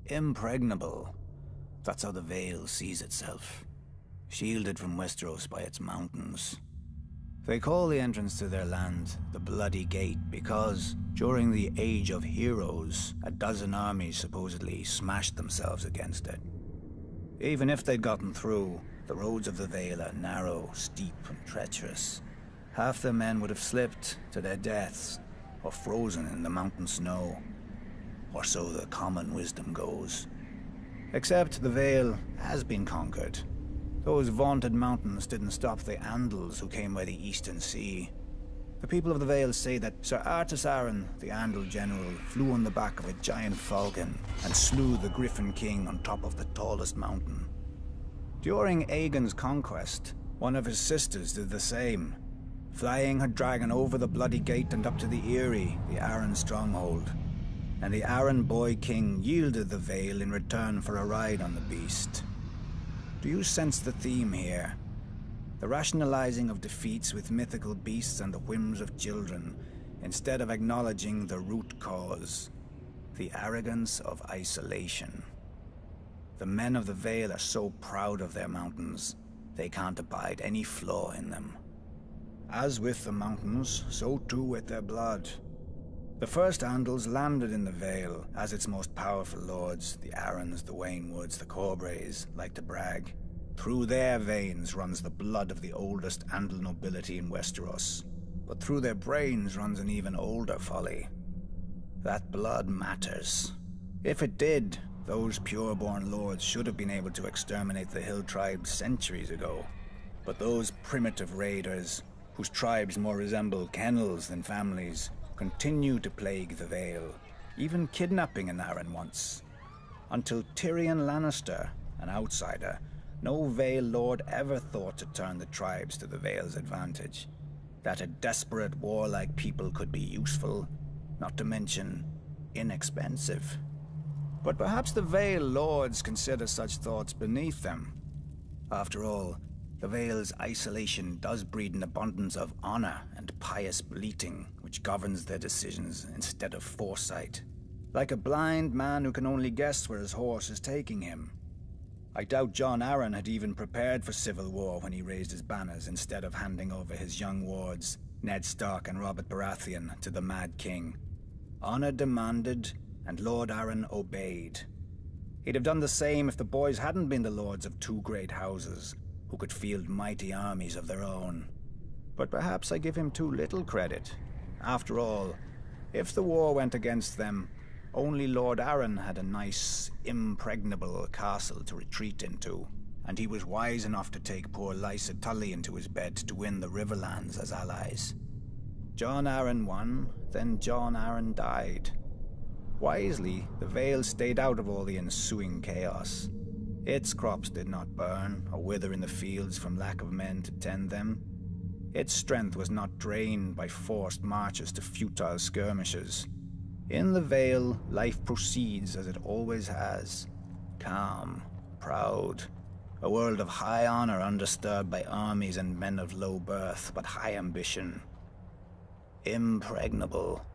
Impregnable. That's how the Vale sees itself. Shielded from Westeros by its mountains. They call the entrance to their land the Bloody Gate because, during the Age of Heroes, a dozen armies supposedly smashed themselves against it. Even if they'd gotten through, the roads of the Vale are narrow, steep, and treacherous. Half their men would have slipped to their deaths, or frozen in the mountain snow. Or so the common wisdom goes. Except the Vale has been conquered. Those vaunted mountains didn't stop the Andals who came by the Eastern Sea. The people of the Vale say that Sir Artus Arryn, the Andal general, flew on the back of a giant falcon and slew the Griffin King on top of the tallest mountain. During Aegon's conquest, one of his sisters did the same, flying her dragon over the Bloody Gate and up to the Eyrie, the Arryn stronghold. And the Arryn boy king yielded the Vale in return for a ride on the beast. Do you sense the theme here? The rationalizing of defeats with mythical beasts and the whims of children, instead of acknowledging the root cause, the arrogance of isolation. The men of the Vale are so proud of their mountains, they can't abide any flaw in them. As with the mountains, so too with their blood. The first Andals landed in the Vale, as its most powerful lords, the Arryns, the Waynwoods, the Corbrays, like to brag. Through their veins runs the blood of the oldest Andal nobility in Westeros, but through their brains runs an even older folly. That blood matters. If it did, those pure-born lords should have been able to exterminate the hill tribes centuries ago. But those primitive raiders, whose tribes more resemble kennels than families, continue to plague the Vale, even kidnapping an Arryn once. Until Tyrion Lannister, an outsider, no Vale lord ever thought to turn the tribes to the Vale's advantage. That a desperate, warlike people could be useful, not to mention inexpensive. But perhaps the Vale lords consider such thoughts beneath them. After all, the Vale's isolation does breed an abundance of honor and pious bleating, which governs their decisions instead of foresight. Like a blind man who can only guess where his horse is taking him. I doubt Jon Arryn had even prepared for civil war when he raised his banners instead of handing over his young wards, Ned Stark and Robert Baratheon, to the Mad King. Honor demanded, and Lord Arryn obeyed. He'd have done the same if the boys hadn't been the lords of two great houses, who could field mighty armies of their own. But perhaps I give him too little credit. After all, if the war went against them, only Lord Arryn had a nice, impregnable castle to retreat into, and he was wise enough to take poor Lysa Tully into his bed to win the Riverlands as allies. Jon Arryn won, then Jon Arryn died. Wisely, the Vale stayed out of all the ensuing chaos. Its crops did not burn or wither in the fields from lack of men to tend them. Its strength was not drained by forced marches to futile skirmishes. In the Vale, life proceeds as it always has. Calm, proud, a world of high honor undisturbed by armies and men of low birth, but high ambition. Impregnable.